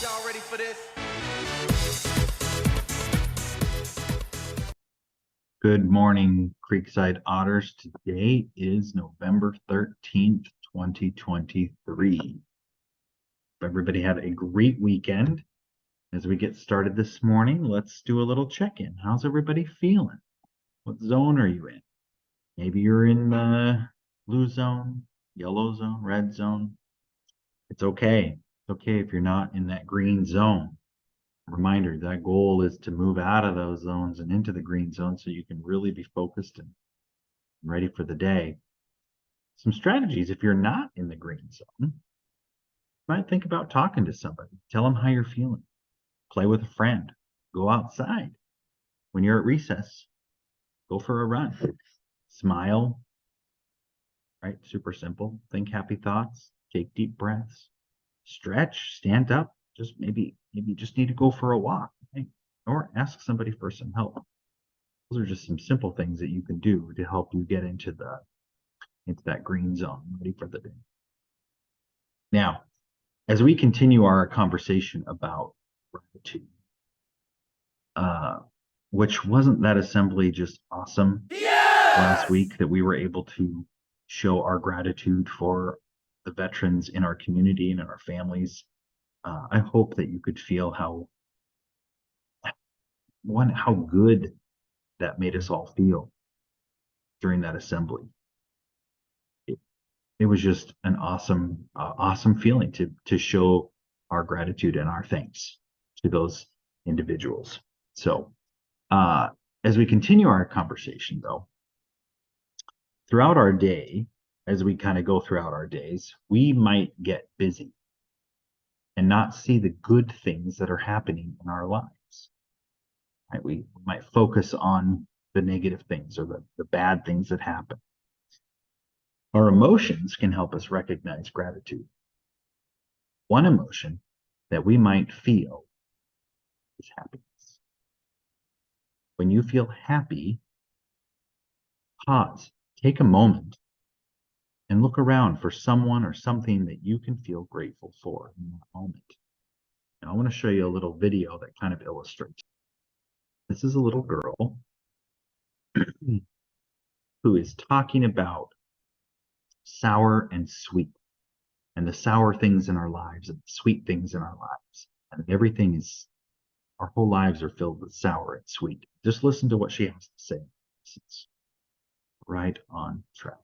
Y'all ready for this? Good morning, Creekside Otters. Today is November 13th, 2023. Hope everybody had a great weekend. As we get started this morning, let's do a little check-in. How's everybody feeling? What zone are you in? Maybe you're in the blue zone, yellow zone, red zone. It's okay. It's okay if you're not in that green zone. Reminder, that goal is to move out of those zones and into the green zone so you can really be focused and ready for the day. Some strategies, if you're not in the green zone, you might think about talking to somebody. Tell them how you're feeling. Play with a friend. Go outside. When you're at recess, go for a run. Smile, right? Super simple. Think happy thoughts. Take deep breaths. Stretch, stand up. Just maybe you just need to go for a walk, right? Or ask somebody for some help. Those are just some simple things that you can do to help you get into that green zone, ready for the day. Now, as we continue our conversation about gratitude, which wasn't that assembly just awesome last week that we were able to show our gratitude for the veterans in our community and in our families. I hope that you could feel how good that made us all feel during that assembly. It was just an awesome feeling to show our gratitude and our thanks to those individuals. So as we continue our conversation, though, throughout our day, as we kind of go throughout our days, we might get busy and not see the good things that are happening in our lives. Right? We might focus on the negative things or the bad things that happen. Our emotions can help us recognize gratitude. One emotion that we might feel is happiness. When you feel happy, pause, take a moment, and look around for someone or something that you can feel grateful for in that moment. Now, I want to show you a little video that kind of illustrates. This is a little girl who is talking about sour and sweet, and the sour things in our lives and the sweet things in our lives. And our whole lives are filled with sour and sweet. Just listen to what she has to say. It's right on track.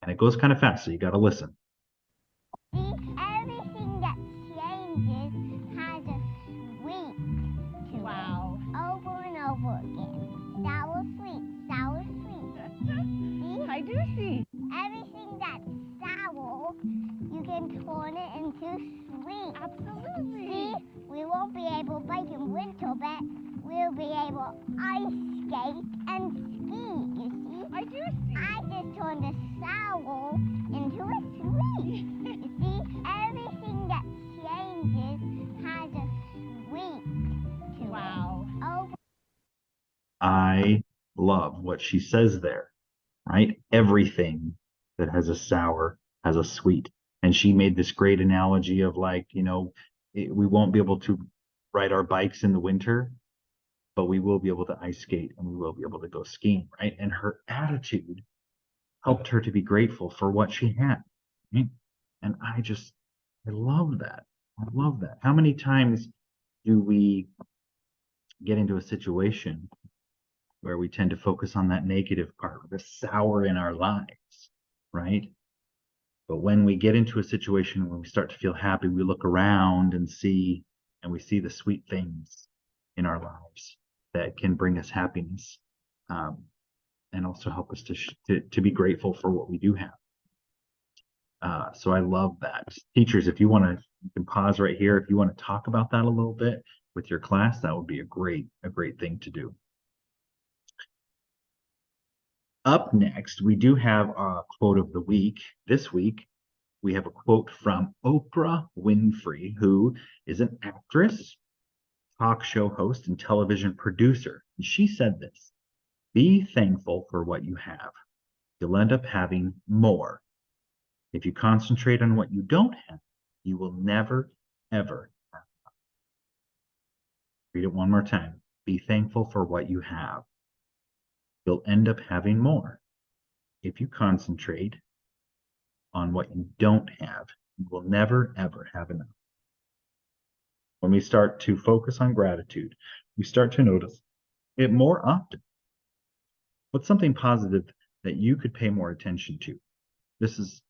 And it goes kind of fast, so you got to listen. See, everything that changes has a sweet to it. Over and over again. Sour, sweet. See? I do see. Everything that's sour, you can turn it into sweet. Absolutely. See, we won't be able to bike in winter, but we'll be able to ice skate and ski, you see? I do see. I just turned a sour into a sweet. You see, everything that changes has a sweet to it. Over. I love what she says there, right? Everything that has a sour has a sweet. And she made this great analogy of we won't be able to ride our bikes in the winter, but we will be able to ice skate and we will be able to go skiing, right? And her attitude helped her to be grateful for what she had, right? And I love that. I love that. How many times do we get into a situation where we tend to focus on that negative part, the sour in our lives, right? But when we get into a situation where we start to feel happy, we look around and we see the sweet things in our lives that can bring us happiness, and also help us to be grateful for what we do have. So I love that. Teachers, if you can pause right here. If you want to talk about that a little bit with your class, that would be a great thing to do. Up next, we do have a quote of the week. This week, we have a quote from Oprah Winfrey, who is an actress, talk show host, and television producer. And she said this: "Be thankful for what you have. You'll end up having more If you concentrate on what you don't have, you will never, ever have enough. Read it one more time. Be thankful for what you have. You'll end up having more. If you concentrate on what you don't have, you will never, ever have enough. When we start to focus on gratitude, we start to notice it more often. What's something positive that you could pay more attention to? This is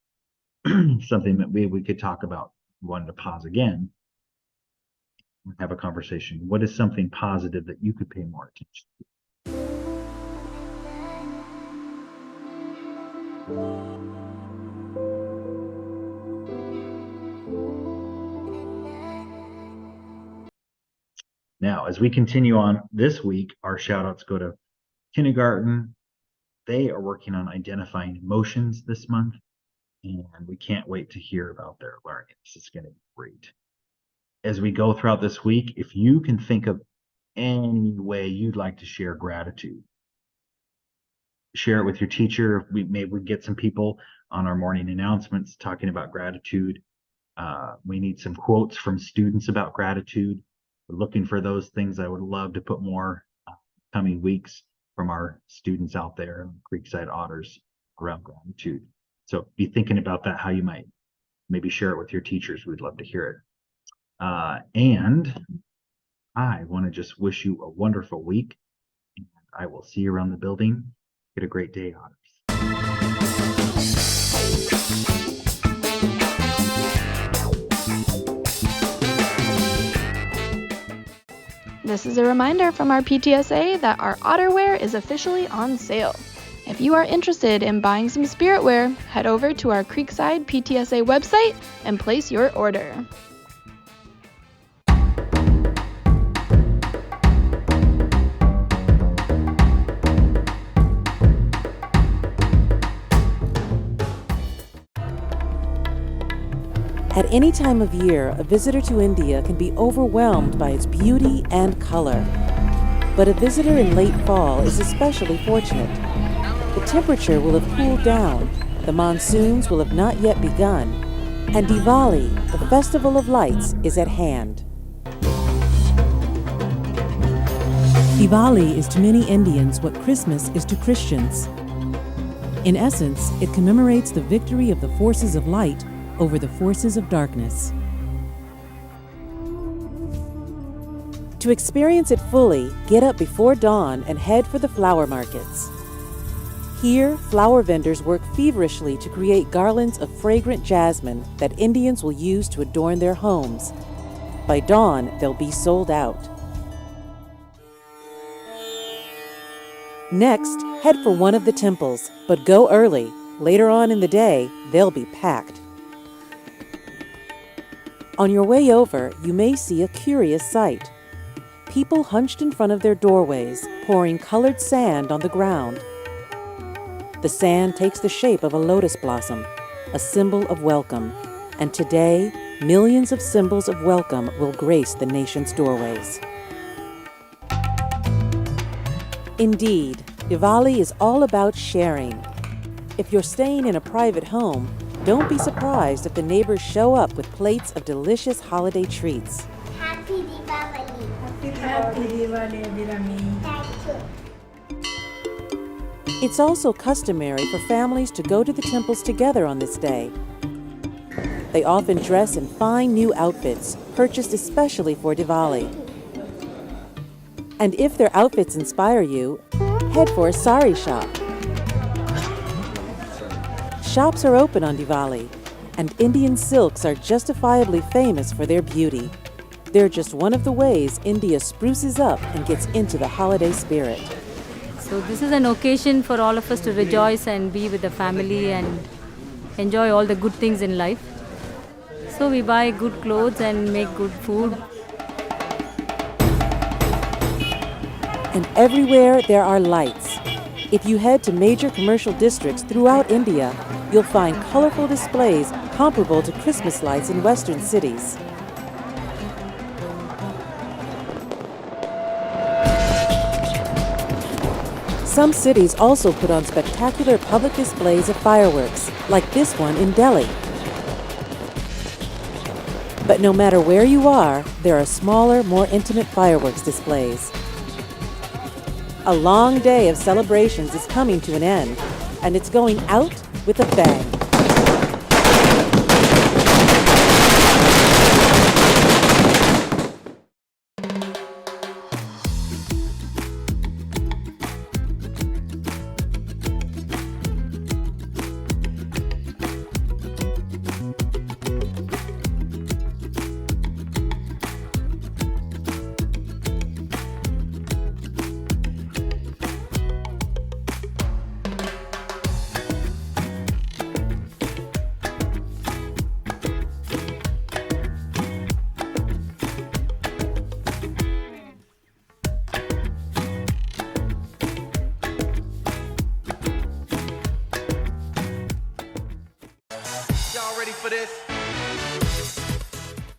something that we could talk about. We wanted to pause again and have a conversation. What is something positive that you could pay more attention to? Now, as we continue on this week, our shout outs go to kindergarten. They are working on identifying emotions this month, and we can't wait to hear about their learnings. It's going to be great. As we go throughout this week, if you can think of any way you'd like to share gratitude, share it with your teacher. Maybe we get some people on our morning announcements talking about gratitude. We need some quotes from students about gratitude. We're looking for those things. I would love to put more coming weeks from our students out there, Creekside Otters, around gratitude. So be thinking about that, how you might maybe share it with your teachers. We'd love to hear it. And I want to just wish you a wonderful week. And I will see you around the building. Get a great day, Otters. This is a reminder from our PTSA that our Otterwear is officially on sale. If you are interested in buying some spirit wear, head over to our Creekside PTSA website and place your order. At any time of year, a visitor to India can be overwhelmed by its beauty and color. But a visitor in late fall is especially fortunate. The temperature will have cooled down, the monsoons will have not yet begun, and Diwali, the festival of lights, is at hand. Diwali is to many Indians what Christmas is to Christians. In essence, it commemorates the victory of the forces of light over the forces of darkness. To experience it fully, get up before dawn and head for the flower markets. Here, flower vendors work feverishly to create garlands of fragrant jasmine that Indians will use to adorn their homes. By dawn, they'll be sold out. Next, head for one of the temples, but go early. Later on in the day, they'll be packed. On your way over, you may see a curious sight. People hunched in front of their doorways, pouring colored sand on the ground. The sand takes the shape of a lotus blossom, a symbol of welcome. And today, millions of symbols of welcome will grace the nation's doorways. Indeed, Diwali is all about sharing. If you're staying in a private home, don't be surprised if the neighbors show up with plates of delicious holiday treats. Happy Diwali. Happy Diwali, Abhirami. Thank you. It's also customary for families to go to the temples together on this day. They often dress in fine new outfits, purchased especially for Diwali. And if their outfits inspire you, head for a sari shop. Shops are open on Diwali, and Indian silks are justifiably famous for their beauty. They're just one of the ways India spruces up and gets into the holiday spirit. So this is an occasion for all of us to rejoice and be with the family and enjoy all the good things in life. So we buy good clothes and make good food. And everywhere there are lights. If you head to major commercial districts throughout India, you'll find colorful displays comparable to Christmas lights in Western cities. Some cities also put on spectacular public displays of fireworks, like this one in Delhi. But no matter where you are, there are smaller, more intimate fireworks displays. A long day of celebrations is coming to an end, and it's going out with a bang. Y'all ready for this?